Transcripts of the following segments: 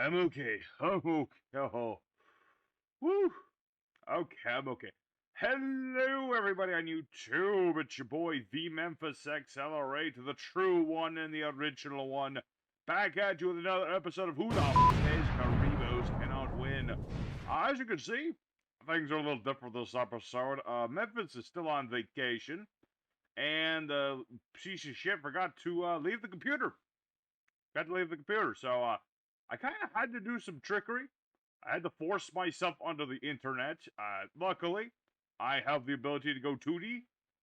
I'm okay. I'm okay. Oh, woo. Okay, I'm okay. Hello, everybody on YouTube. It's your boy, the Memphis XLR8, the true one and the original one. Back at you with another episode of Who the is Kuribohs Cannot Win. As you can see, things are a little different this episode. Memphis is still on vacation, and piece of shit forgot to leave the computer. Got to leave the computer, so I kind of had to do some trickery. I had to force myself onto the internet. Luckily, I have the ability to go 2D,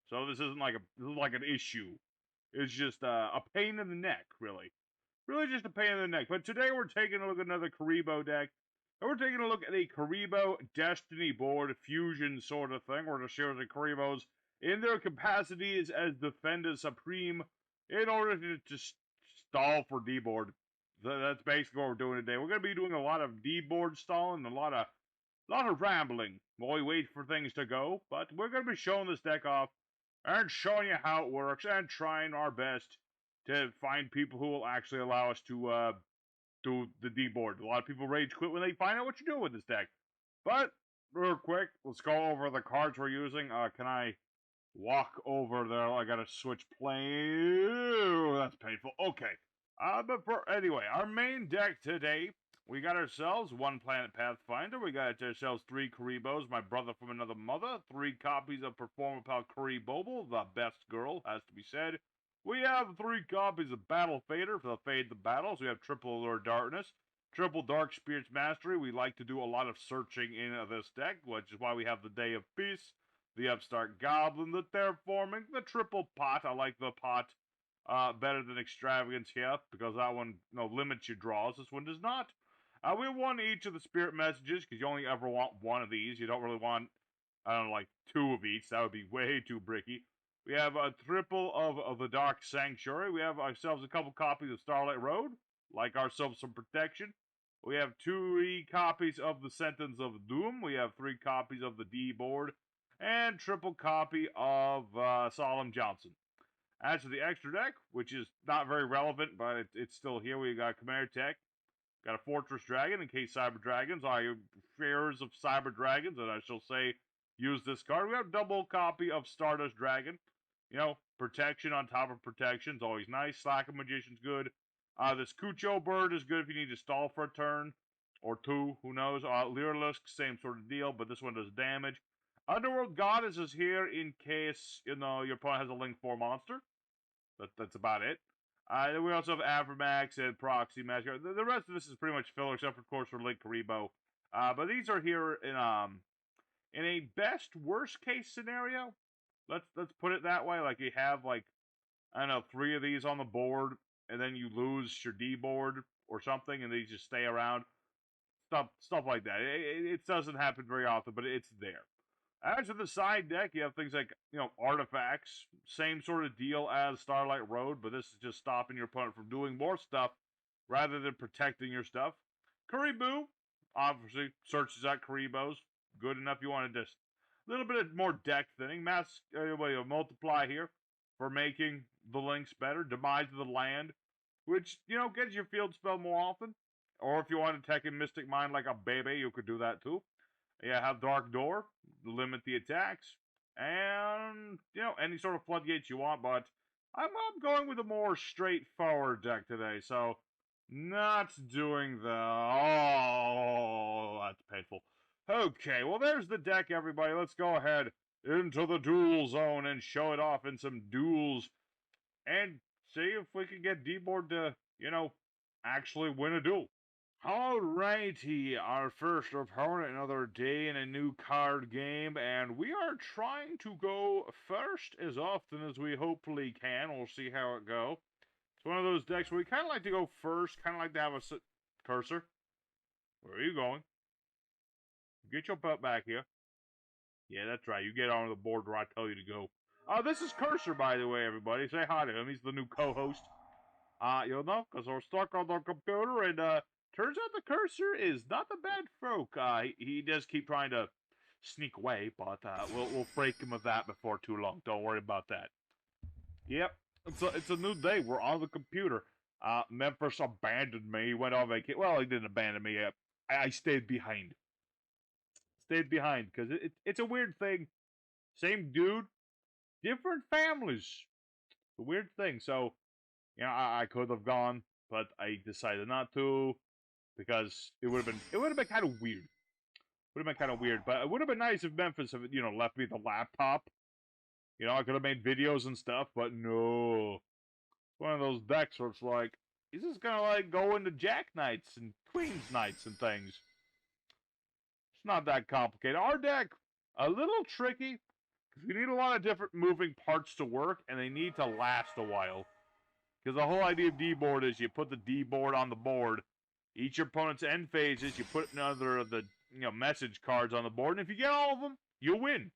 so this isn't like an issue. It's just a pain in the neck, really. Really just a pain in the neck. But today we're taking a look at another Kuriboh deck. And we're taking a look at a Kuriboh Destiny board fusion sort of thing. We're going to share the Kuribohs in their capacities as Defender Supreme in order to stall for D-board. That's basically what we're doing today. We're going to be doing a lot of D-board stalling, a lot of rambling while we wait for things to go. But we're going to be showing this deck off and showing you how it works and trying our best to find people who will actually allow us to do the D-board. A lot of people rage quit when they find out what you're doing with this deck. But, real quick, let's go over the cards we're using. Can I walk over there? I gotta switch plane. That's painful. Okay. Anyway, our main deck today, we got ourselves one Planet Pathfinder. We got ourselves 3 Kuribohs, my brother from another mother. 3 copies of Performer Pal Kuribohble, the best girl, has to be said. We have 3 copies of Battle Fader for the Fade the Battles. We have Triple Allure Darkness, Triple Dark Spirits Mastery. We like to do a lot of searching in this deck, which is why we have the Day of Peace, the Upstart Goblin, the Terraforming, the Triple Pot. I like the pot better than Extravagance here, because that one limits your draws. This one does not. We won each of the Spirit Messages, because you only ever want one of these. You don't really want, I don't know, like 2 of each. That would be way too bricky. We have a triple of the Dark Sanctuary. We have ourselves a couple copies of Starlight Road, like ourselves some protection. We have 2 copies of the Sentence of Doom. We have 3 copies of the D-board, and triple copy of Solemn Johnson. As for the extra deck, which is not very relevant, but it's still here, we got Chimera Tech, got a Fortress Dragon in case Cyber Dragons are your fears of Cyber Dragons, and I shall say use this card. We have a double copy of Stardust Dragon. Protection on top of protection is always nice. Slacker Magician's good. This Yugioh bird is good if you need to stall for a turn or 2, who knows. Lyrilusk, same sort of deal, but this one does damage. Underworld Goddess is here in case, your opponent has a Link 4 monster. That's about it. Then we also have Avramax and Proxy Mask. The rest of this is pretty much filler, except, of course, for Link Kuriboh. But these are here in a best worst case scenario. Let's put it that way. Like you have I don't know, 3 of these on the board, and then you lose your D board or something, and they just stay around. Stuff like that. It doesn't happen very often, but it's there. As for the side deck, you have things like, artifacts. Same sort of deal as Starlight Road, but this is just stopping your opponent from doing more stuff rather than protecting your stuff. Kuriboh, obviously, searches out Kuribohs. Good enough. You want to just a little bit of more deck thinning. Multiply here for making the links better. Demise of the land, which, gets your field spell more often. Or if you want to take in Mystic Mind like a baby, you could do that too. Have Dark Door, limit the attacks, and, any sort of floodgates you want, but I'm going with a more straightforward deck today, so not doing the... Oh, that's painful. Okay, well, there's the deck, everybody. Let's go ahead into the duel zone and show it off in some duels and see if we can get D-board to, actually win a duel. Alrighty, our first opponent, another day in a new card game, and we are trying to go first as often as we hopefully can. We'll see how it goes. It's one of those decks where we kind of like to go first, kind of like to have a cursor. Where are you going? Get your butt back here. Yeah, that's right. You get on the board where I tell you to go. This is Cursor, by the way, everybody. Say hi to him. He's the new co-host. You'll know, because we're stuck on the computer, and, turns out the Cursor is not a bad folk. He does keep trying to sneak away, but we'll break him of that before too long. Don't worry about that. Yep, it's a new day. We're on the computer. Memphis abandoned me. He went on vacation. Well, he didn't abandon me. I stayed behind. Stayed behind because it's a weird thing. Same dude, different families. A weird thing. So, I could have gone, but I decided not to because it would have been kind of weird. Would have been kind of weird, but it would have been nice if Memphis had, left me the laptop. I could have made videos and stuff, but no. It's one of those decks where it's like, he's just gonna like go into Jack Knights and Queen's Knights and things. It's not that complicated. Our deck, a little tricky, because we need a lot of different moving parts to work, and they need to last a while. Because the whole idea of D-board is you put the D-board on the board. Each opponent's end phases, you put another of the message cards on the board, and if you get all of them, you win.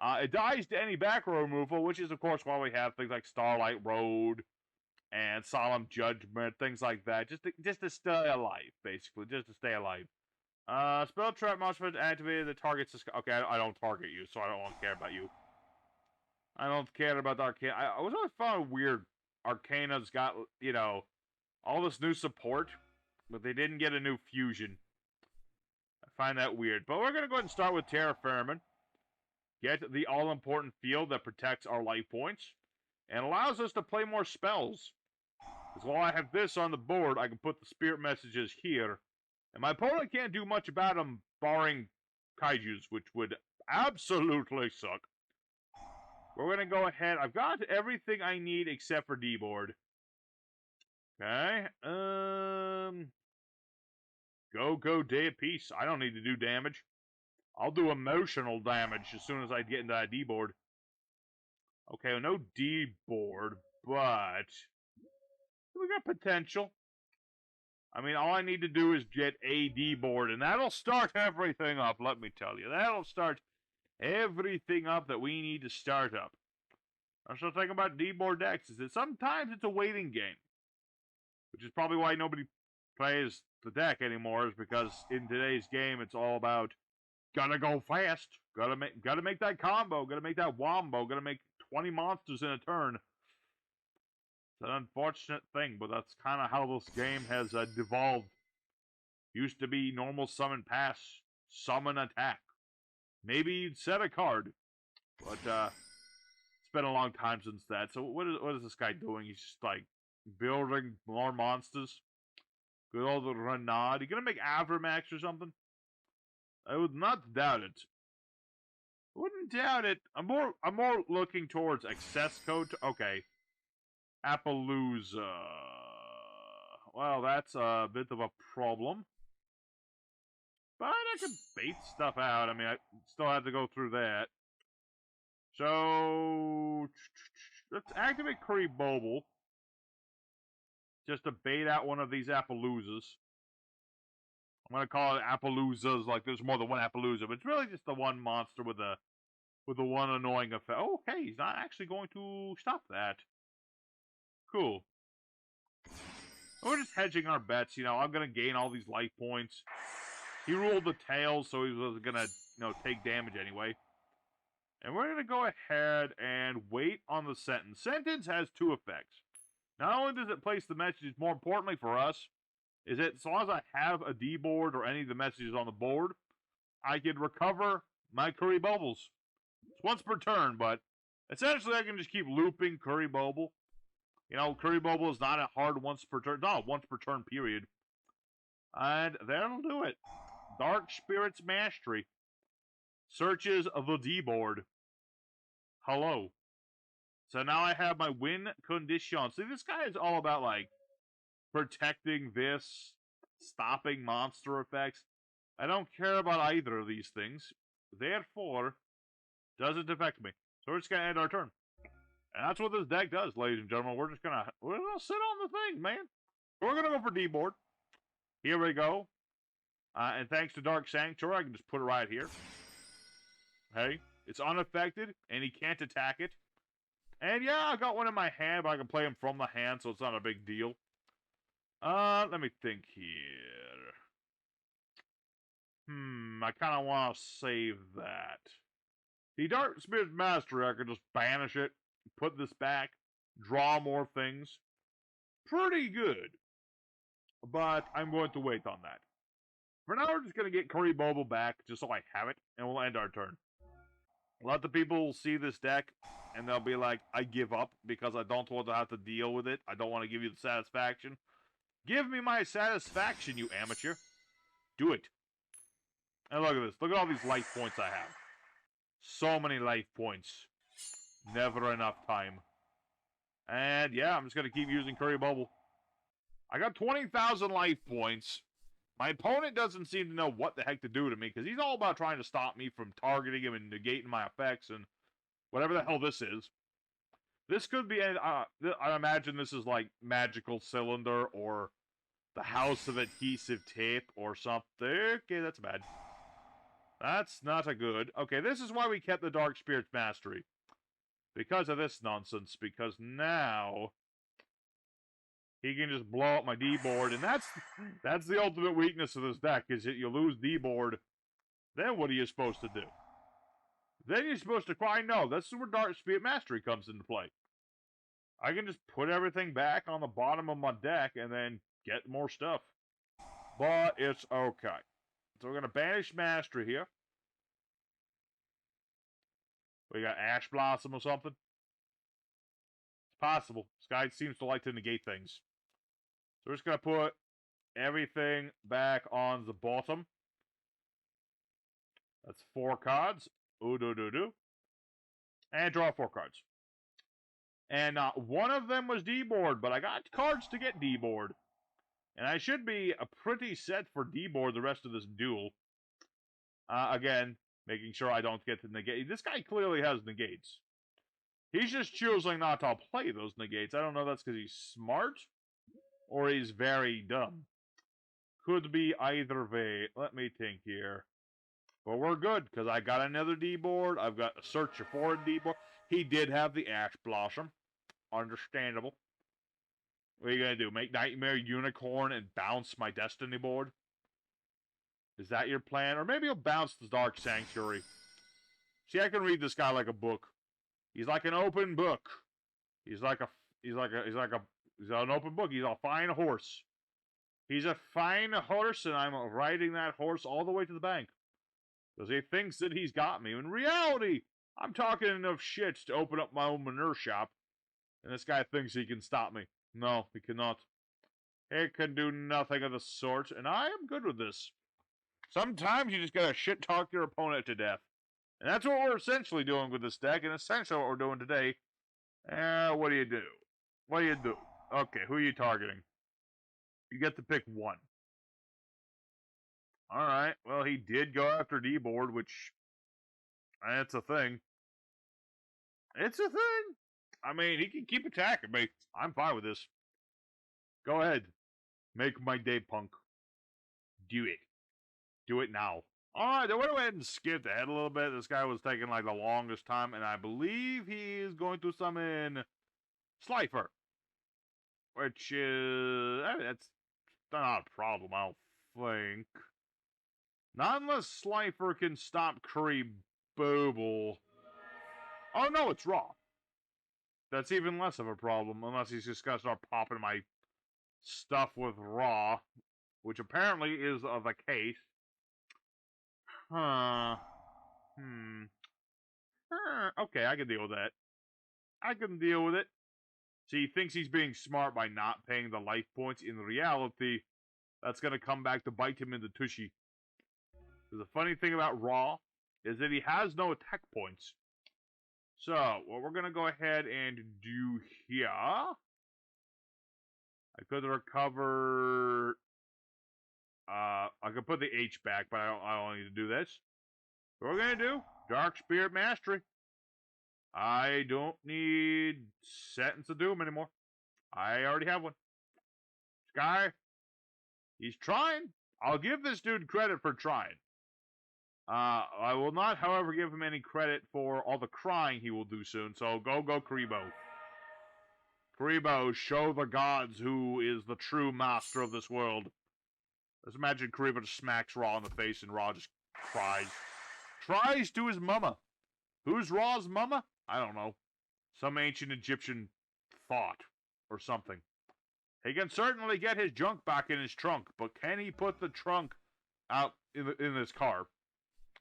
It dies to any back row removal, which is, of course, why we have things like Starlight Road and Solemn Judgment, things like that, just to stay alive, basically, just to stay alive. Spell Trap Monster activated the target's... Okay, I don't target you, so I don't care about you. I don't care about the Arcana. I was always found weird. Arcana's got, all this new support, but they didn't get a new fusion. I find that weird. But we're going to go ahead and start with Terraforming. Get the all-important field that protects our life points and allows us to play more spells. Because while I have this on the board, I can put the spirit messages here. And my opponent can't do much about them, barring kaijus, which would absolutely suck. We're going to go ahead. I've got everything I need except for D-board. Okay. Go Day of Peace. I don't need to do damage. I'll do emotional damage as soon as I get into that D-board. Okay, well, no D-board, but we got potential. I mean, all I need to do is get a D-board, and that'll start everything up, let me tell you. That'll start everything up that we need to start up. I'm still thinking about D-board decks is that sometimes it's a waiting game, which is probably why nobody plays the deck anymore, is because in today's game it's all about gotta go fast, gotta make that combo, gotta make that wombo, gotta make 20 monsters in a turn. It's an unfortunate thing, but that's kind of how this game has devolved. Used to be normal summon pass, summon attack. Maybe you'd set a card, but it's been a long time since that. So what is this guy doing? He's just like building more monsters. Good old Renaud. You gonna make Avramax or something? I would not doubt it. Wouldn't doubt it. I'm more looking towards access code. Okay. Appaloosa. Well, that's a bit of a problem. But I can bait stuff out. I mean, I still have to go through that. So, let's activate Kuribohble. Just to bait out one of these Appaloosas. I'm going to call it Appaloosas, like there's more than one Appaloosa, but it's really just the one monster with the one annoying effect. Oh, okay, he's not actually going to stop that. Cool. We're just hedging our bets, I'm going to gain all these life points. He ruled the tail, so he was going to, take damage anyway. And we're going to go ahead and wait on the sentence. Sentence has two effects. Not only does it place the messages, more importantly for us, is that as long as I have a D-board or any of the messages on the board, I can recover my Kuribohbles. It's once per turn, but essentially I can just keep looping Kuribohble. Kuribohble is not a hard once per turn, not a once per turn period. And that'll do it. Dark Spirit's Mastery. Searches the D-board. Hello. So now I have my win condition. See, this guy is all about, like, protecting this, stopping monster effects. I don't care about either of these things. Therefore, doesn't affect me. So we're just going to end our turn. And that's what this deck does, ladies and gentlemen. We're gonna sit on the thing, man. We're gonna go for D-board. Here we go. And thanks to Dark Sanctuary, I can just put it right here. Hey, it's unaffected, and he can't attack it. And yeah, I got one in my hand, but I can play him from the hand, so it's not a big deal. Let me think here. I kind of want to save that. The Dark Spirit Mastery, I could just banish it, put this back, draw more things. pretty good. But I'm going to wait on that. For now, we're just going to get Kuribohble back, just so I have it, and we'll end our turn. A lot of people see this deck, and they'll be like, I give up, because I don't want to have to deal with it. I don't want to give you the satisfaction. Give me my satisfaction, you amateur. Do it. And look at this. Look at all these life points I have. So many life points. Never enough time. And yeah, I'm just going to keep using Kuribohble. I got 20,000 life points. My opponent doesn't seem to know what the heck to do to me, because he's all about trying to stop me from targeting him and negating my effects and whatever the hell this is. This could be, I imagine this is like Magical Cylinder or the House of Adhesive Tape or something. Okay, that's bad. That's not a good. Okay, this is why we kept the Dark Spirit's Mastery. Because of this nonsense. Because now he can just blow up my D-board, and that's the ultimate weakness of this deck, is that you lose D-board. Then what are you supposed to do? Then you're supposed to cry no. That's where Dark Spirit Mastery comes into play. I can just put everything back on the bottom of my deck and then get more stuff. But it's okay. So we're going to banish Mastery here. We got Ash Blossom or something. It's possible. This guy seems to like to negate things. So we're just going to put everything back on the bottom. That's 4 cards. Ooh-doo-doo-doo. And draw 4 cards. And one of them was D-board, but I got cards to get D-board. And I should be pretty set for D-board the rest of this duel. Again, making sure I don't get to negate. This guy clearly has negates. He's just choosing not to play those negates. I don't know if that's because he's smart or he's very dumb. Could be either way. Let me think here. But we're good, because I got another D-board. I've got a Search for a D-board. He did have the Ash Blossom. Understandable. What are you going to do? Make Nightmare Unicorn and bounce my Destiny board? Is that your plan? Or maybe he'll bounce the Dark Sanctuary. See, I can read this guy like a book. He's like an open book. He's an open book. He's a fine horse. He's a fine horse, and I'm riding that horse all the way to the bank. Because he thinks that he's got me. In reality, I'm talking enough shit to open up my own manure shop. And this guy thinks he can stop me. No, he cannot. He can do nothing of the sort, and I am good with this. Sometimes you just gotta shit-talk your opponent to death. And that's what we're essentially doing with this deck, and essentially what we're doing today. What do you do? What do you do? Okay, who are you targeting? You get to pick one. Alright, well, he did go after D-board, which... That's a thing. It's a thing! I mean, he can keep attacking me. I'm fine with this. Go ahead. Make my day, punk. Do it. Do it now. Alright, then we'll go ahead and skip ahead a little bit. This guy was taking like the longest time, and I believe he is going to summon Slifer. Which is... I mean, that's not a problem, I don't think. Not unless Slifer can stop Kuribohble. Oh no, it's Raw. That's even less of a problem, unless he's just gonna start popping my stuff with Raw, which apparently is the case. Okay, I can deal with that. I can deal with it. See, he thinks he's being smart by not paying the life points. In reality, that's gonna come back to bite him in the tushy. The funny thing about Raw is that he has no attack points. So, what we're going to go ahead and do here... I could recover... I could put the H back, but I don't need to do this. What we're going to do, Dark Spirit Mastery. I don't need Sentence of Doom anymore. I already have one. Sky, he's trying. I'll give this dude credit for trying. I will not, however, give him any credit for all the crying he will do soon, so go Kuriboh. Kuriboh, show the gods who is the true master of this world. Let's imagine Kuriboh just smacks Ra in the face and Ra just cries. Tries to his mama. Who's Ra's mama? I don't know. Some ancient Egyptian thought or something. He can certainly get his junk back in his trunk, but can he put the trunk out in his car?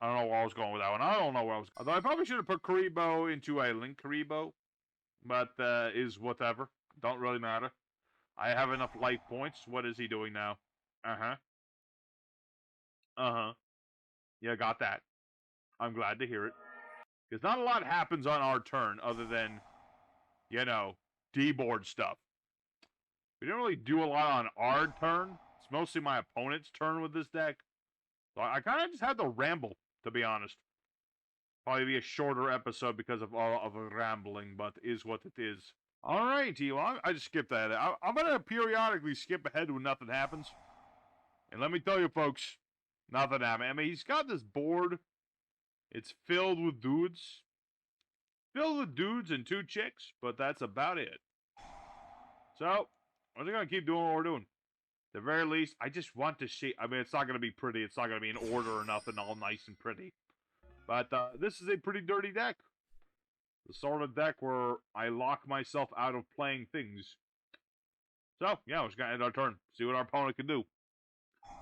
I don't know where I was going with that one. I don't know where I was. Although I probably should have put Kuriboh into a Link Kuriboh, but is whatever. Don't really matter. I have enough life points. What is he doing now? Uh-huh. Uh-huh. Yeah, got that. I'm glad to hear it. Because not a lot happens on our turn other than, you know, D-board stuff. We didn't really do a lot on our turn. It's mostly my opponent's turn with this deck. So I kind of just had to ramble, to be honest. Probably be a shorter episode because of all of the rambling, but is what it is. Alright, well, I just skipped that. I'm going to periodically skip ahead when nothing happens. And let me tell you, folks, nothing happened. I mean, he's got this board. It's filled with dudes. Filled with dudes and 2 chicks, but that's about it. So, we're just going to keep doing what we're doing. At the very least, I just want to see. I mean, it's not going to be pretty. It's not going to be in order or nothing, all nice and pretty. But this is a pretty dirty deck. The sort of deck where I lock myself out of playing things. So, yeah, we're just going to end our turn. See what our opponent can do.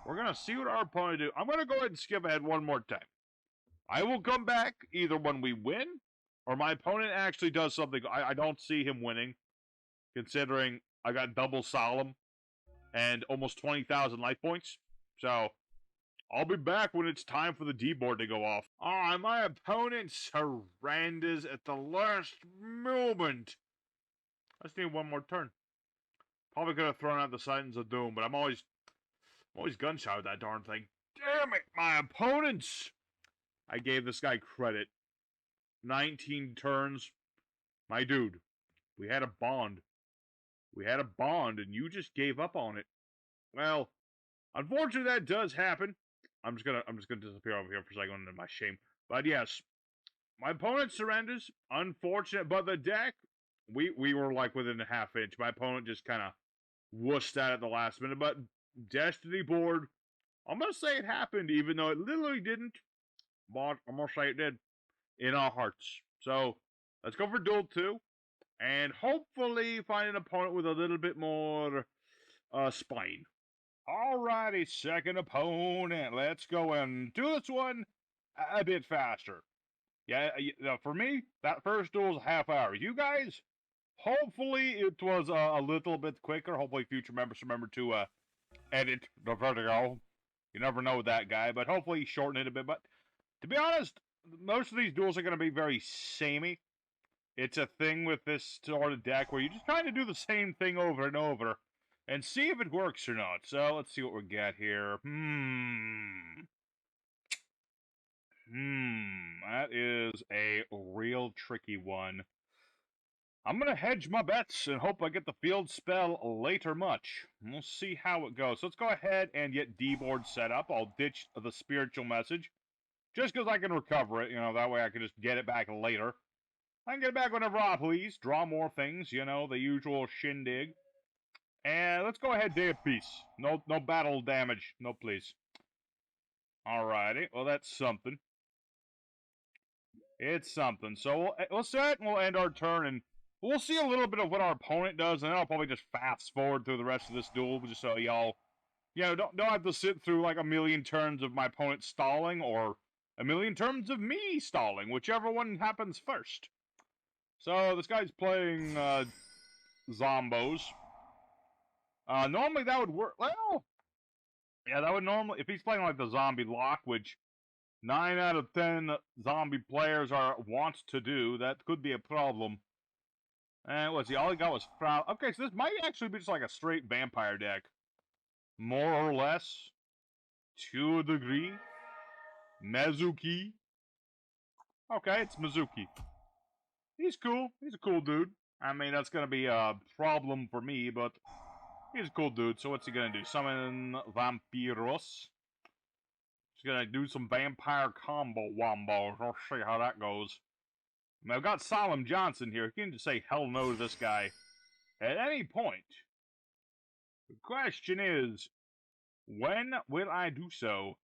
We're going to see what our opponent do. I'm going to go ahead and skip ahead one more time. I will come back either when we win, or my opponent actually does something. I don't see him winning, considering I got double Solemn and almost 20,000 life points. So, I'll be back when it's time for the D-board to go off. My opponent surrenders at the last moment. I just need one more turn. Probably could have thrown out the Titans of Doom, but I'm always gun-shy with that darn thing. Damn it, my opponents! I gave this guy credit. 19 turns. My dude, we had a bond. We had a bond, and you just gave up on it. Well, unfortunately, that does happen. I'm just gonna disappear over here for a second in my shame. But yes, my opponent surrenders. Unfortunate, but the deck, we were like within a half inch. My opponent just kind of wussed out at the last minute. But Destiny board, I'm gonna say it happened, even though it literally didn't. But I'm gonna say it did in our hearts. So let's go for Duel 2, and hopefully find an opponent with a little bit more spine. Alrighty, second opponent. Let's go and do this one a bit faster. Yeah, for me, that first duel was a half hour. You guys, hopefully it was a little bit quicker. Hopefully future members remember to edit the video. You never know with that guy, but hopefully shorten it a bit. But to be honest, most of these duels are going to be very samey. It's a thing with this sort of deck where you just kind of do the same thing over and over and see if it works or not. So let's see what we got here. That is a real tricky one. I'm going to hedge my bets and hope I get the field spell later much. We'll see how it goes. So let's go ahead and get D-board set up. I'll ditch the spiritual message. Just because I can recover it, that way I can just get it back later. I can get it back whenever I please. Draw more things, the usual shindig. And let's go ahead, Day of Peace. No battle damage. No, please. Alrighty. Well, that's something. It's something. So we'll set and we'll end our turn, and we'll see a little bit of what our opponent does, and then I'll probably just fast forward through the rest of this duel, just so y'all, don't have to sit through like a million turns of my opponent stalling, or a million turns of me stalling, whichever one happens first. So this guy's playing Zombos. Normally that would work. Well, yeah, that would normally, if he's playing like the zombie lock, which 9 out of 10 zombie players want to do, that could be a problem. And let's see, all he got was Frau. Okay, so this might actually be just like a straight vampire deck. More or less. To a degree. Mizuki. Okay, it's Mizuki. He's cool. He's a cool dude. I mean, that's going to be a problem for me, but he's a cool dude. So what's he going to do? Summon Vampiros. He's going to do some vampire combo wombos. I'll see how that goes. I mean, I've got Solemn Johnson here. He can just say hell no to this guy at any point. The question is, when will I do so?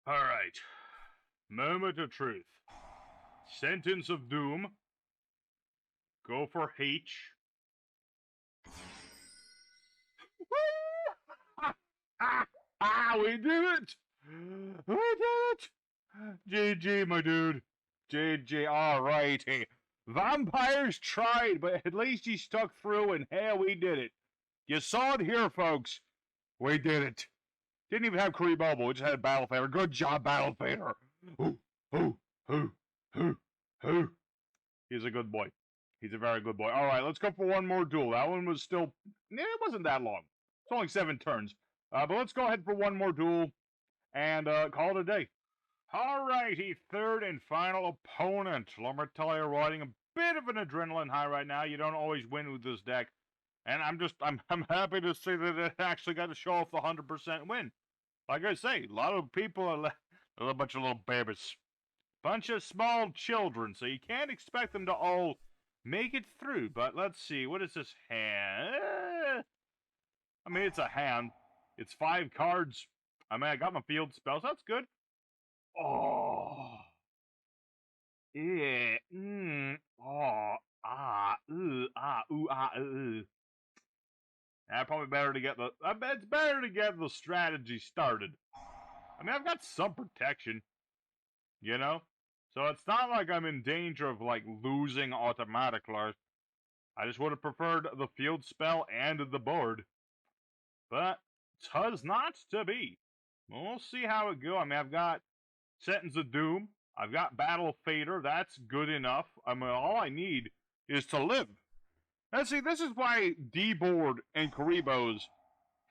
Alright. Moment of truth. Sentence of doom. Go for H. We did it! We did it! GG, my dude. GG, alrighty. Vampires tried, but at least he stuck through, and hey, we did it. You saw it here, folks. We did it. Didn't even have Kuribohble, we just had Battle Fader. Good job, Battle Fader. Ooh. He's a good boy. He's a very good boy. Alright, let's go for one more duel. That one was still... it wasn't that long. It's only 7 turns. But let's go ahead for one more duel and call it a day. Alrighty, third and final opponent. Let me tell you, riding a bit of an adrenaline high right now. You don't always win with this deck. And I'm happy to see that it actually got to show off the 100% win. Like I say, a lot of people are a bunch of little babies. Bunch of small children, so you can't expect them to all make it through. But let's see, what is this hand? I mean, it's a hand. It's 5 cards. I mean, I got my field spells. That's good. Oh. Yeah. Oh. Probably better to get the... I bet it's better to get the strategy started. I mean, I've got some protection. You know? So it's not like I'm in danger of, like, losing automatically. I just would have preferred the field spell and the board. But it's not to be. We'll see how it goes. I mean, I've got Sentence of Doom. I've got Battle Fader. That's good enough. I mean, all I need is to live. And see, this is why D-Board and Kuribohs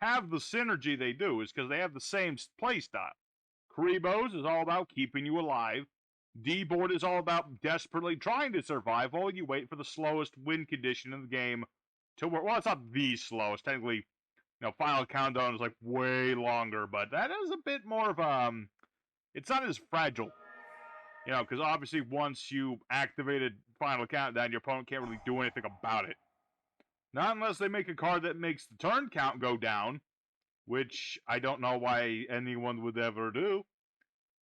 have the synergy they do, is because they have the same playstyle. Kuribohs is all about keeping you alive. D-Board is all about desperately trying to survive while you wait for the slowest win condition in the game to work. Well, it's not the slowest. Technically, you know, Final Countdown is like way longer, but that is a bit more of it's not as fragile. You know, because obviously once you activated Final Countdown, your opponent can't really do anything about it. Not unless they make a card that makes the turn count go down, which I don't know why anyone would ever do.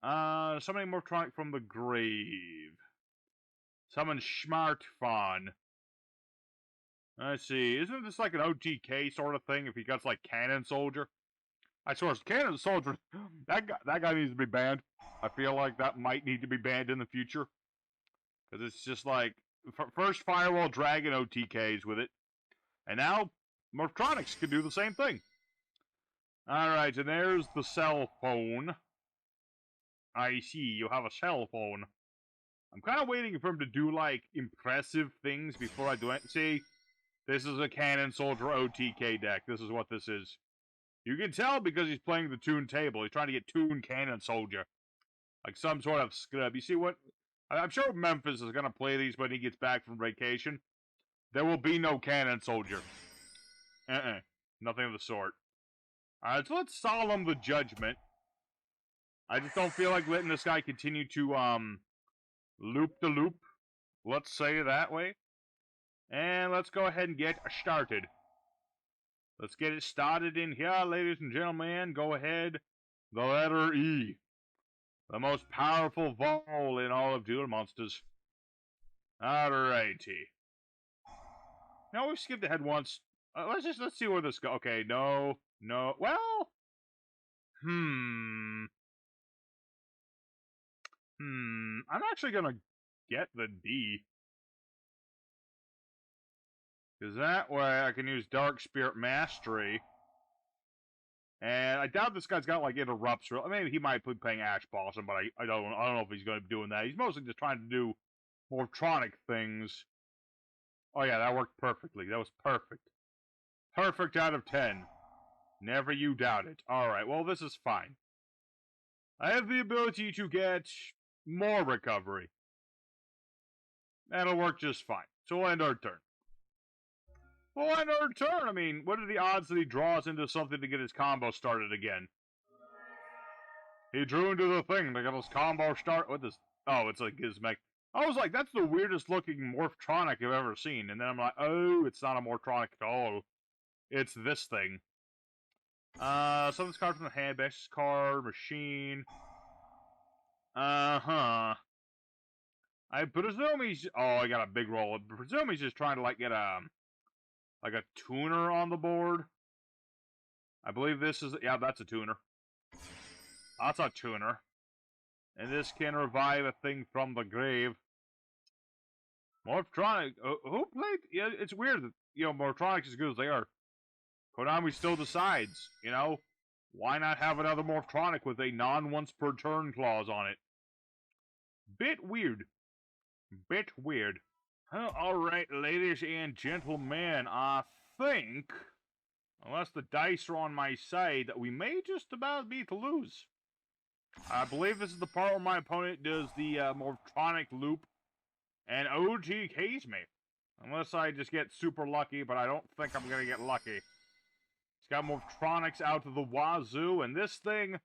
Summoning Morphtronic from the grave. Summon Smartphone. Let's see, isn't this like an OTK sort of thing if he got like Cannon Soldier? I swear, Cannon Soldier, that guy needs to be banned. I feel like that might need to be banned in the future. Because it's just like, first Firewall Dragon OTKs with it. And now, Morphtronics can do the same thing. Alright, and there's the cell phone. I see, you have a cell phone. I'm kind of waiting for him to do, like, impressive things before I do it. See, this is a Cannon Soldier OTK deck. This is what this is. You can tell because he's playing the Toon Table. He's trying to get Toon Cannon Soldier. Like some sort of scrub. You see what? I'm sure Memphis is going to play these when he gets back from vacation. There will be no Cannon Soldier. Nothing of the sort. Alright, so let's Solemn the Judgment. I just don't feel like letting this guy continue to, loop the loop. Let's say it that way. And let's go ahead and get started. Let's get it started in here, ladies and gentlemen. Go ahead. The letter E. The most powerful vowel in all of Duel Monsters. Alrighty. Now we've skipped ahead once. Let's see where this goes. Okay, no. Well. I'm actually gonna get the D. Because that way I can use Dark Spirit Mastery. And I doubt this guy's got, like, interrupts. Maybe he might be playing Ash Blossom, but I don't know if he's going to be doing that. He's mostly just trying to do Morphtronic things. Oh yeah, that worked perfectly. That was perfect. Perfect out of 10. Never you doubt it. Alright, well, this is fine. I have the ability to get more recovery. That'll work just fine. So we'll end our turn. We'll end our turn! I mean, what are the odds that he draws into something to get his combo started again? He drew into the thing to get his combo start. What is... Oh, it's like Gizmek. I was like, that's the weirdest looking Morphtronic I've ever seen. And then I'm like, oh, it's not a Morphtronic at all. It's this thing. Some of this card from the hand, best card, machine. I presume he's... Oh, I got a big roll. I presume he's just trying to, like, get a... like a tuner on the board. I believe this is... Yeah, that's a tuner. That's a tuner. And this can revive a thing from the grave. Morphtronic... who played... Yeah, it's weird that, you know, Morphtronic's as good as they are. Konami still decides, you know? Why not have another Morphtronic with a non-once-per-turn clause on it? Bit weird. Bit weird. Alright, ladies and gentlemen, I think, unless the dice are on my side, that we may just about be to lose. I believe this is the part where my opponent does the Morphtronic loop and OTKs me. Unless I just get super lucky, but I don't think I'm gonna get lucky. He's got Morphtronics out to the wazoo, and this thing...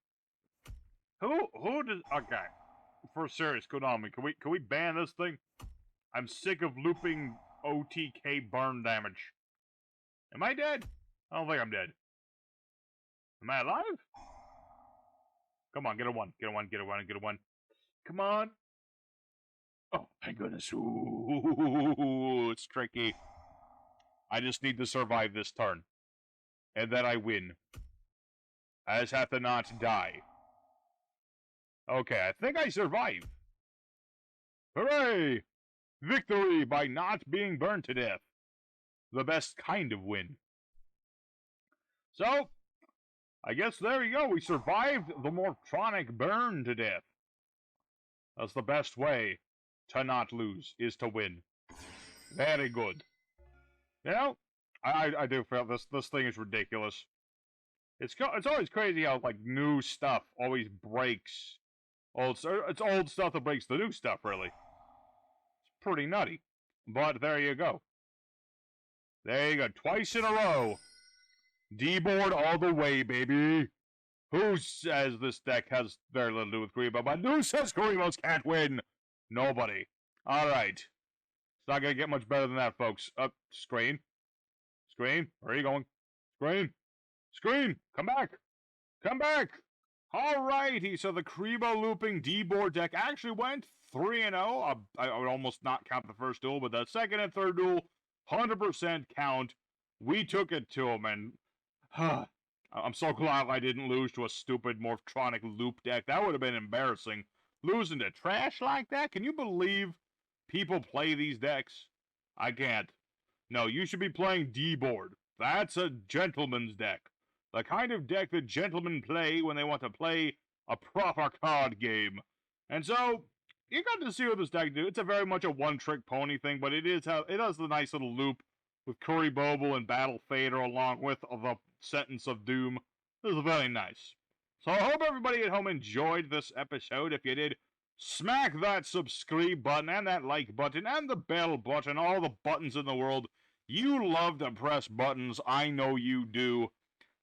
Who does... Okay. For serious, Konami, can we ban this thing? I'm sick of looping OTK burn damage. Am I dead? I don't think I'm dead. Am I alive? Come on, get a 1. Get a 1, get a 1, get a 1. Come on. Oh, my goodness. Ooh, it's tricky. I just need to survive this turn. And then I win. I just have to not die. Okay, I think I survived. Hooray! Victory by not being burned to death. The best kind of win. So, I guess there you go. We survived the Morphtronic burn to death. That's the best way to not lose, is to win. Very good. You know, I do feel this thing is ridiculous. It's always crazy how, like, new stuff always breaks. It's old stuff that breaks the new stuff, really. It's pretty nutty. But there you go. There you go. Twice in a row. D-board all the way, baby. Who says this deck has very little to do with Kuriboh? But who says Kuribohs can't win? Nobody. Alright. It's not going to get much better than that, folks. Screen. Screen. Where are you going? Screen. Screen. Come back. Come back. Alrighty. So the Kuriboh looping D-board deck actually went 3-0. I would almost not count the first duel, but the second and third duel, 100% count. We took it to him, and I'm so glad I didn't lose to a stupid Morphtronic loop deck. That would have been embarrassing. Losing to trash like that? Can you believe people play these decks? I can't. No, you should be playing D-board. That's a gentleman's deck. The kind of deck that gentlemen play when they want to play a proper card game. And so, you got to see what this deck do. It's a very much a one-trick pony thing, but it has the nice little loop with Kuribohble and Battle Fader along with the Sentence of Doom. This is very nice. So I hope everybody at home enjoyed this episode. If you did, smack that subscribe button and that like button and the bell button, all the buttons in the world. You love to press buttons. I know you do.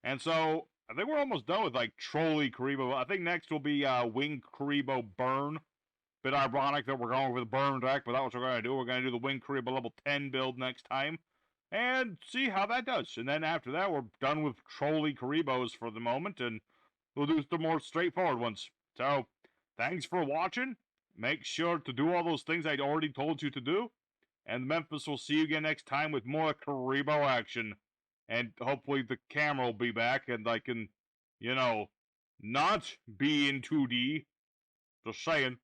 And so, I think we're almost done with, like, Trolley Kuriboh. I think next will be Wing Kuriboh Burn. Bit ironic that we're going with Burn deck, but that's what we're going to do. We're going to do the Wing Kuriboh level 10 build next time. And see how that does. And then after that, we're done with Trolley Kuribohs for the moment, and we'll do the more straightforward ones. So, thanks for watching. Make sure to do all those things I'd already told you to do. And Memphis will see you again next time with more Kuriboh action. And hopefully the camera will be back and I can, you know, not be in 2D. Just saying.